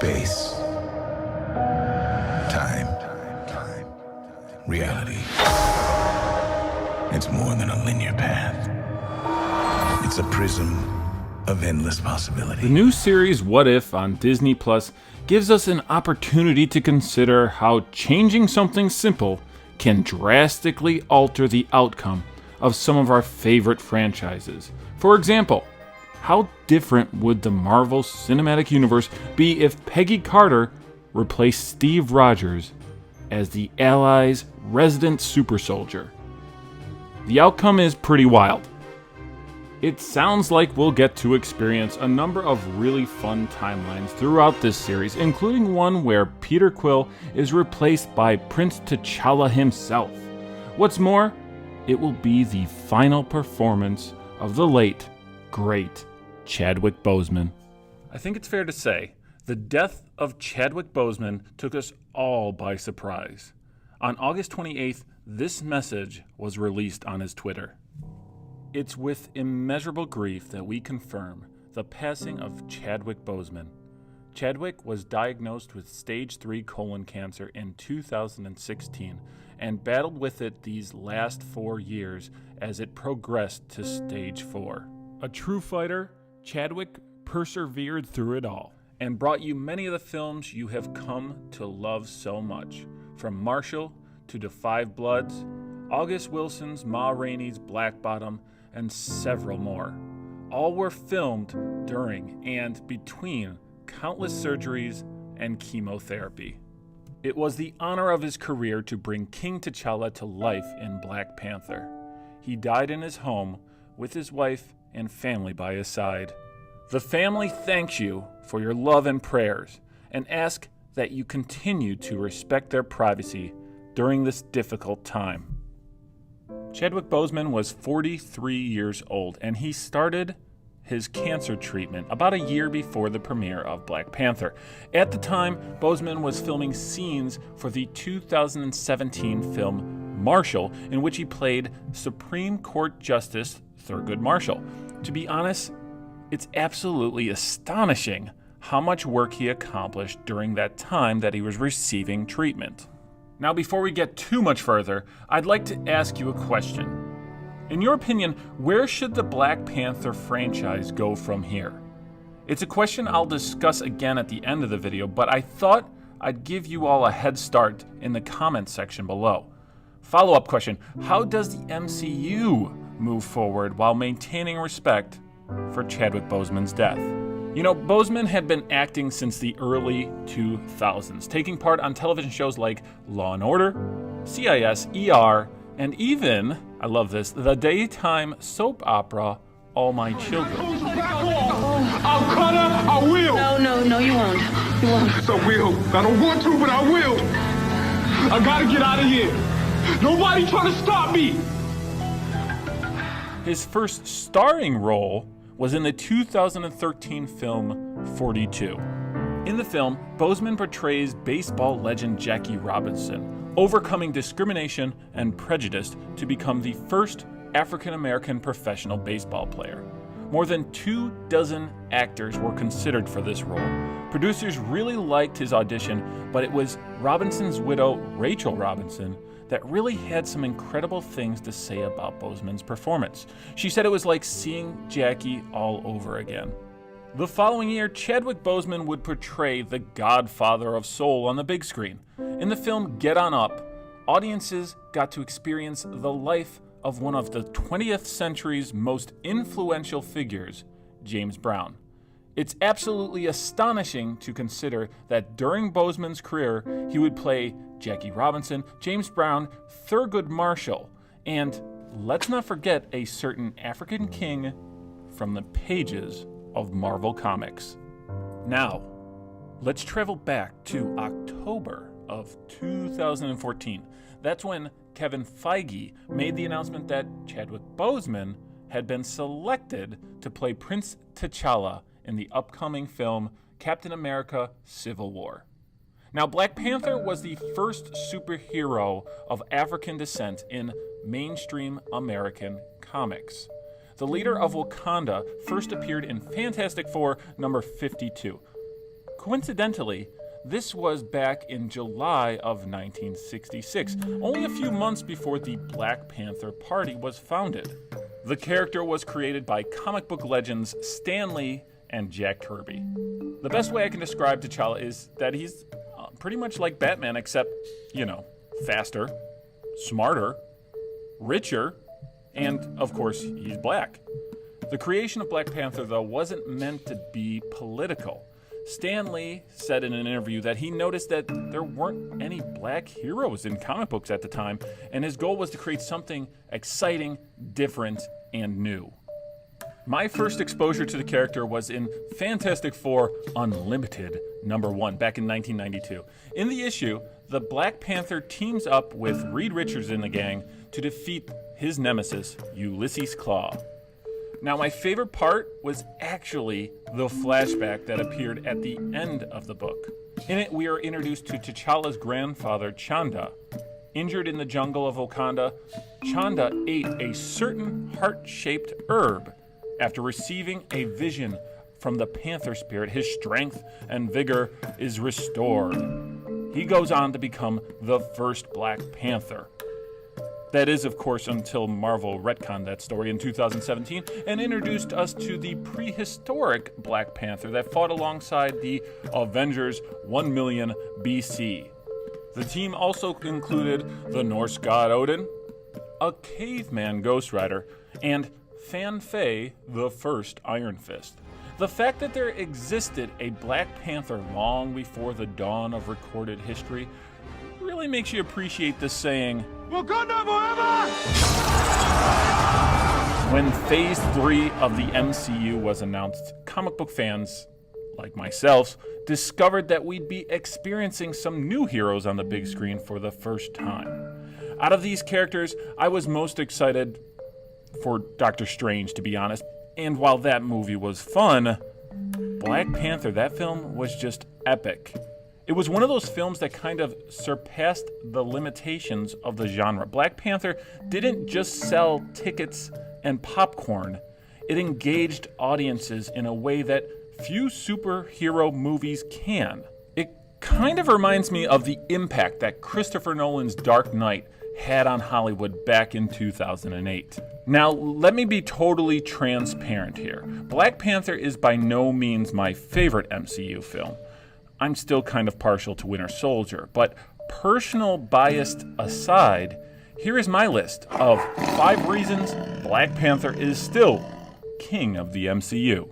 Space. Time. Reality. It's more than a linear path. It's a prism of endless possibility. The new series What If on Disney Plus gives us an opportunity to consider how changing something simple can drastically alter the outcome of some of our favorite franchises. For example, how different would the Marvel Cinematic Universe be if Peggy Carter replaced Steve Rogers as the Allies' resident super soldier? The outcome is pretty wild. It sounds like we'll get to experience a number of really fun timelines throughout this series, including one where Peter Quill is replaced by Prince T'Challa himself. What's more, it will be the final performance of the late, great Chadwick Boseman. I think it's fair to say the death of Chadwick Boseman took us all by surprise. On August 28th, this message was released on his Twitter. It's with immeasurable grief that we confirm the passing of Chadwick Boseman. Chadwick was diagnosed with stage 3 colon cancer in 2016 and battled with it these last 4 years as it progressed to stage 4. A true fighter, Chadwick persevered through it all and brought you many of the films you have come to love so much, from Marshall to Da 5 Bloods, August Wilson's Ma Rainey's Black Bottom, and several more. All were filmed during and between countless surgeries and chemotherapy. It was the honor of his career to bring King T'Challa to life in Black Panther. He died in his home with his wife and family by his side. The family thanks you for your love and prayers and ask that you continue to respect their privacy during this difficult time. Chadwick Boseman was 43 years old, and he started his cancer treatment about a year before the premiere of Black Panther. At the time, Boseman was filming scenes for the 2017 film Marshall, in which he played Supreme Court Justice Thurgood Marshall. To be honest, it's absolutely astonishing how much work he accomplished during that time that he was receiving treatment. Now, before we get too much further, I'd like to ask you a question. In your opinion, where should the Black Panther franchise go from here? It's a question I'll discuss again at the end of the video, but I thought I'd give you all a head start in the comments section below. Follow-up question, how does the MCU move forward while maintaining respect for Chadwick Boseman's death? You know, Boseman had been acting since the early 2000s, taking part on television shows like Law & Order, CIS, ER, and even, I love this, the daytime soap opera All My Children. I'll cut her, I will! No, you won't. You won't. Yes, I will. I don't want to, but I will. I gotta get out of here. Nobody trying to stop me. His first starring role was in the 2013 film 42. In the film, Boseman portrays baseball legend Jackie Robinson, overcoming discrimination and prejudice to become the first African-American professional baseball player. More than 24 actors were considered for this role. Producers really liked his audition, but it was Robinson's widow, Rachel Robinson, that really had some incredible things to say about Boseman's performance. She said it was like seeing Jackie all over again. The following year, Chadwick Boseman would portray the godfather of soul on the big screen. In the film Get On Up, audiences got to experience the life of one of the 20th century's most influential figures, James Brown. It's absolutely astonishing to consider that during Boseman's career, he would play Jackie Robinson, James Brown, Thurgood Marshall, and let's not forget a certain African king from the pages of Marvel Comics. Now, let's travel back to October of 2014. That's when Kevin Feige made the announcement that Chadwick Boseman had been selected to play Prince T'Challa in the upcoming film Captain America: Civil War. Now, Black Panther was the first superhero of African descent in mainstream American comics. The leader of Wakanda first appeared in Fantastic Four number 52. Coincidentally, this was back in July of 1966, only a few months before the Black Panther Party was founded. The character was created by comic book legends Stan Lee and Jack Kirby. The best way I can describe T'Challa is that he's pretty much like Batman, except, faster, smarter, richer, and, of course, he's black. The creation of Black Panther, though, wasn't meant to be political. Stan Lee said in an interview that he noticed that there weren't any black heroes in comic books at the time, and his goal was to create something exciting, different, and new. My first exposure to the character was in Fantastic Four Unlimited #1 back in 1992. In the issue, the Black Panther teams up with Reed Richards and the gang to defeat his nemesis, Ulysses Klaue. Now, my favorite part was actually the flashback that appeared at the end of the book. In it, we are introduced to T'Challa's grandfather, Chanda. Injured in the jungle of Wakanda, Chanda ate a certain heart-shaped herb. After receiving a vision from the Panther spirit, his strength and vigor is restored. He goes on to become the first Black Panther. That is, of course, until Marvel retconned that story in 2017 and introduced us to the prehistoric Black Panther that fought alongside the Avengers 1 million BC. The team also included the Norse god Odin, a caveman Ghost Rider, and Fan Fei, the first Iron Fist. The fact that there existed a Black Panther long before the dawn of recorded history really makes you appreciate the saying, Wakanda forever! When Phase 3 of the MCU was announced, comic book fans, like myself, discovered that we'd be experiencing some new heroes on the big screen for the first time. Out of these characters, I was most excited for Doctor Strange, to be honest. And while that movie was fun, Black Panther, that film was just epic. It was one of those films that kind of surpassed the limitations of the genre. Black Panther didn't just sell tickets and popcorn. It engaged audiences in a way that few superhero movies can. It kind of reminds me of the impact that Christopher Nolan's Dark Knight had on Hollywood back in 2008. Now, let me be totally transparent here. Black Panther is by no means my favorite MCU film. I'm still kind of partial to Winter Soldier, but personal bias aside, here is my list of 5 reasons Black Panther is still king of the MCU.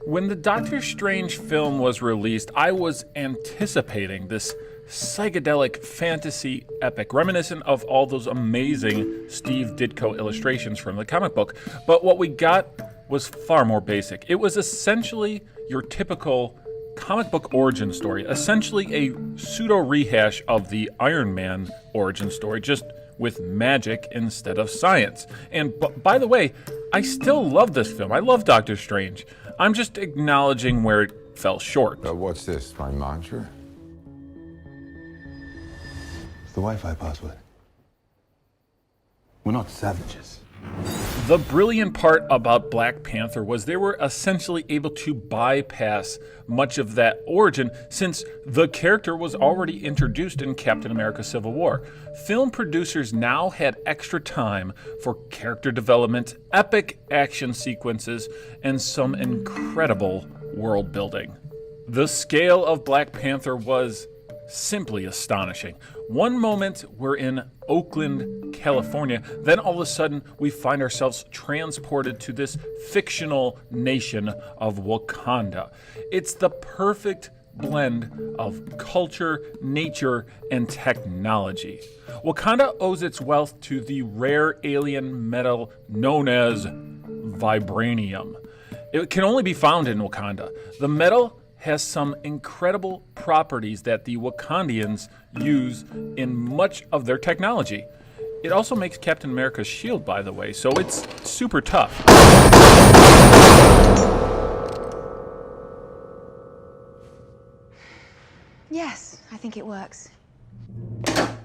When the Doctor Strange film was released, I was anticipating this psychedelic fantasy epic, reminiscent of all those amazing Steve Ditko illustrations from the comic book. But what we got was far more basic. It was essentially your typical comic book origin story, essentially a pseudo rehash of the Iron Man origin story, just with magic instead of science. And by the way, I still love this film. I love Doctor Strange. I'm just acknowledging where it fell short. What's this, my mantra? It's the Wi-Fi password. We're not savages. The brilliant part about Black Panther was they were essentially able to bypass much of that origin since the character was already introduced in Captain America Civil War. Film producers now had extra time for character development, epic action sequences, and some incredible world building. The scale of Black Panther was simply astonishing. One moment we're in Oakland, California, then all of a sudden we find ourselves transported to this fictional nation of Wakanda. It's the perfect blend of culture, nature, and technology. Wakanda owes its wealth to the rare alien metal known as vibranium. It can only be found in Wakanda. The metal has some incredible properties that the Wakandians use in much of their technology. It also makes Captain America's shield, by the way, so it's super tough. Yes, I think it works.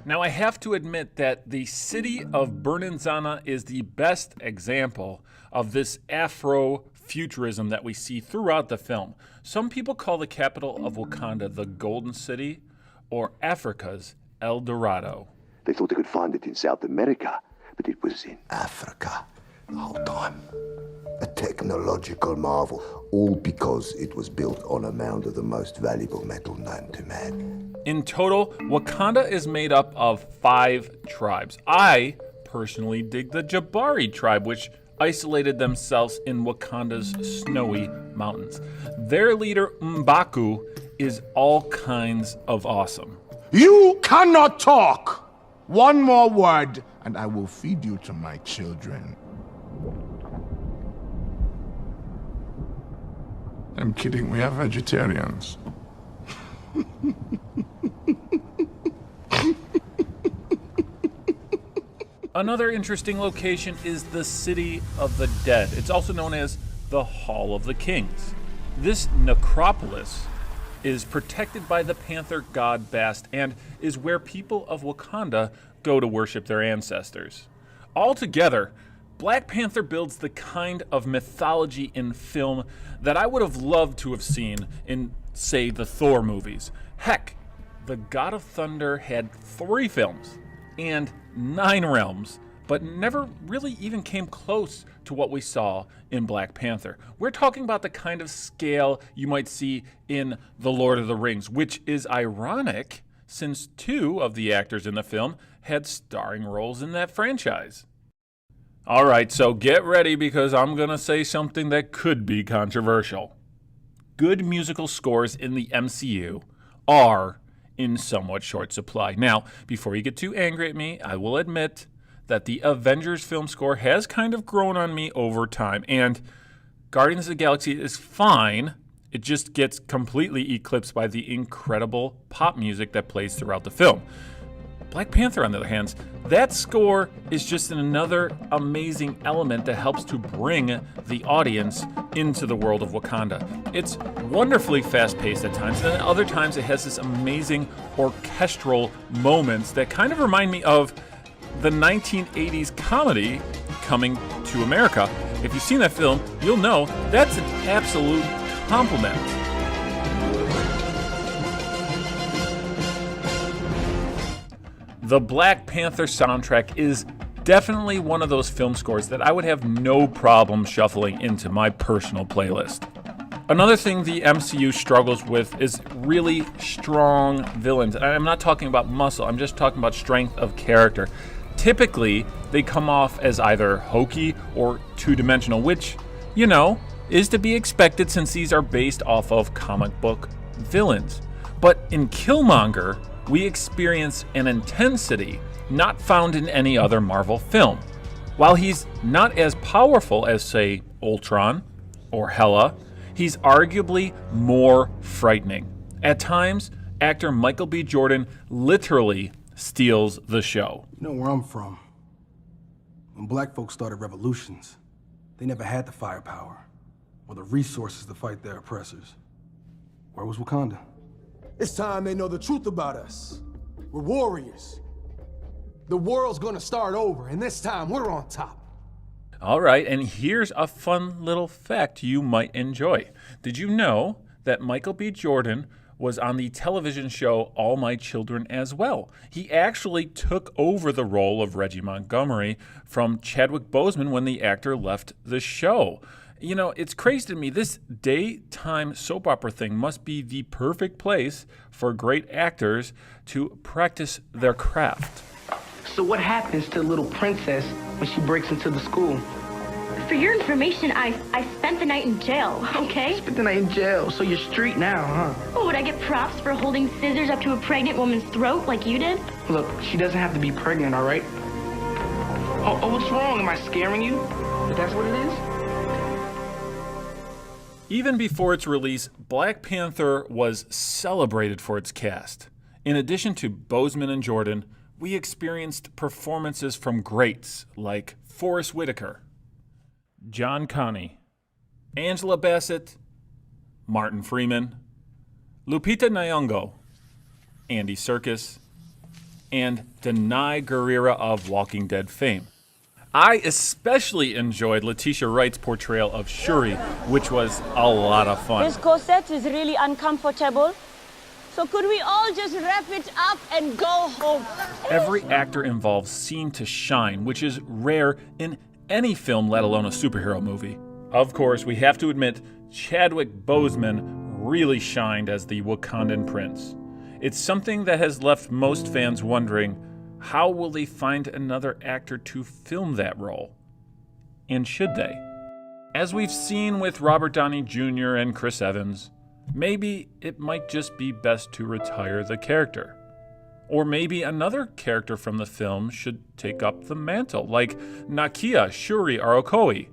Now, I have to admit that the city of Bernanzana is the best example of this Afro futurism that we see throughout the film. Some people call the capital of Wakanda the Golden City or Africa's El Dorado. They thought they could find it in South America, but it was in Africa the whole time. A technological marvel, all because it was built on a mound of the most valuable metal known to man. In total, Wakanda is made up of 5 tribes. I personally dig the Jabari tribe, which isolated themselves in Wakanda's snowy mountains. Their leader, M'Baku, is all kinds of awesome. You cannot talk! One more word, and I will feed you to my children. I'm kidding, we are vegetarians. Another interesting location is the City of the Dead. It's also known as the Hall of the Kings. This necropolis is protected by the panther god Bast and is where people of Wakanda go to worship their ancestors. Altogether, Black Panther builds the kind of mythology in film that I would have loved to have seen in, say, the Thor movies. Heck, the God of Thunder had 3 films and 9 realms, but never really even came close to what we saw in Black Panther. We're talking about the kind of scale you might see in The Lord of the Rings, which is ironic since 2 of the actors in the film had starring roles in that franchise. All right, so get ready because I'm going to say something that could be controversial. Good musical scores in the MCU are in somewhat short supply. Now, before you get too angry at me, I will admit that the Avengers film score has kind of grown on me over time, and Guardians of the Galaxy is fine. It just gets completely eclipsed by the incredible pop music that plays throughout the film. Black Panther, on the other hand, that score is just another amazing element that helps to bring the audience into the world of Wakanda. It's wonderfully fast-paced at times, and at other times it has this amazing orchestral moments that kind of remind me of the 1980s comedy Coming to America. If you've seen that film, you'll know that's an absolute compliment. The Black Panther soundtrack is definitely one of those film scores that I would have no problem shuffling into my personal playlist. Another thing the MCU struggles with is really strong villains. And I'm not talking about muscle, I'm just talking about strength of character. Typically, they come off as either hokey or two-dimensional, which, you know, is to be expected since these are based off of comic book villains. But in Killmonger, we experience an intensity not found in any other Marvel film. While he's not as powerful as, say, Ultron or Hela, he's arguably more frightening. At times, actor Michael B. Jordan literally steals the show. You know where I'm from? When black folks started revolutions, they never had the firepower or the resources to fight their oppressors. Where was Wakanda? It's time they know the truth about us. We're warriors. The world's gonna start over, and this time we're on top. All right, and here's a fun little fact you might enjoy. Did you know that Michael B. Jordan was on the television show All My Children as well? He actually took over the role of Reggie Montgomery from Chadwick Boseman when the actor left the show. You know, it's crazy to me. This daytime soap opera thing must be the perfect place for great actors to practice their craft. So what happens to the little princess when she breaks into the school? For your information, I spent the night in jail, okay? Spent the night in jail, so you're street now, huh? Oh, would I get props for holding scissors up to a pregnant woman's throat like you did? Look, she doesn't have to be pregnant, all right? Oh, what's wrong? Am I scaring you? If that's what it is? Even before its release, Black Panther was celebrated for its cast. In addition to Boseman and Jordan, we experienced performances from greats like Forrest Whitaker, John Connie, Angela Bassett, Martin Freeman, Lupita Nyong'o, Andy Serkis, and Denai Guerrera of Walking Dead fame. I especially enjoyed Letitia Wright's portrayal of Shuri, which was a lot of fun. This corset is really uncomfortable. So could we all just wrap it up and go home? Every actor involved seemed to shine, which is rare in any film, let alone a superhero movie. Of course, we have to admit, Chadwick Boseman really shined as the Wakandan prince. It's something that has left most fans wondering, how will they find another actor to film that role? And should they? As we've seen with Robert Downey Jr. and Chris Evans, maybe it might just be best to retire the character. Or maybe another character from the film should take up the mantle, like Nakia, Shuri, or Okoye.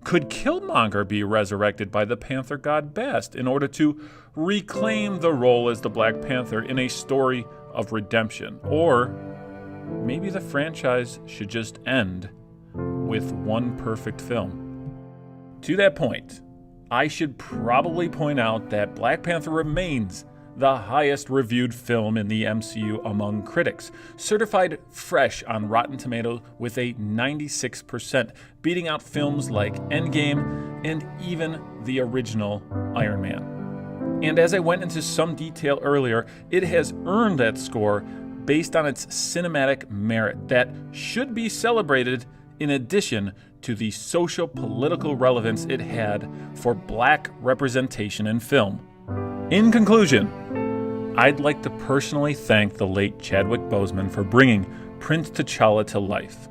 Could Killmonger be resurrected by the Panther god Bast in order to reclaim the role as the Black Panther in a story of redemption? Or maybe the franchise should just end with one perfect film. To that point, I should probably point out that Black Panther remains the highest reviewed film in the MCU among critics, certified fresh on Rotten Tomatoes with a 96%, beating out films like Endgame and even the original Iron Man. And as I went into some detail earlier, it has earned that score based on its cinematic merit that should be celebrated in addition to the social-political relevance it had for black representation in film. In conclusion, I'd like to personally thank the late Chadwick Boseman for bringing Prince T'Challa to life.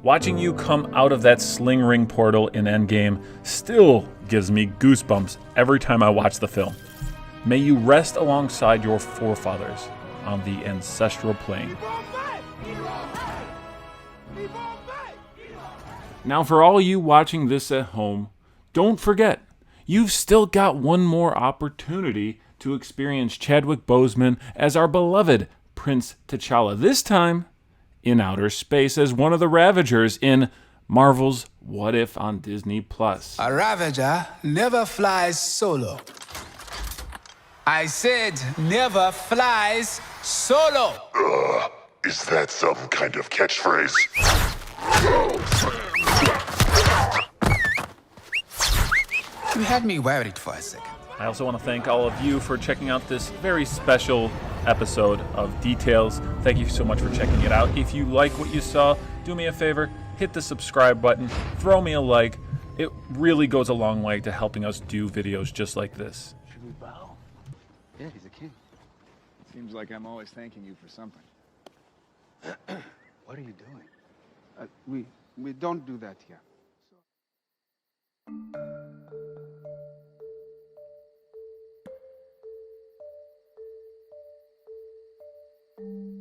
Watching you come out of that sling ring portal in Endgame still gives me goosebumps every time I watch the film. May you rest alongside your forefathers on the ancestral plane. Now, for all you watching this at home, don't forget, you've still got one more opportunity to experience Chadwick Boseman as our beloved Prince T'Challa, this time in outer space as one of the Ravagers in Marvel's What If on Disney+. A Ravager never flies solo. I said never flies solo. Is that some kind of catchphrase? You had me worried for a second. I also want to thank all of you for checking out this very special episode of Details. Thank you so much for checking it out. If you like what you saw, do me a favor, hit the subscribe button, throw me a like. It really goes a long way to helping us do videos just like this. Should we bow? Yeah, he's a king. Seems like I'm always thanking you for something. What are you doing? We don't do that here. So...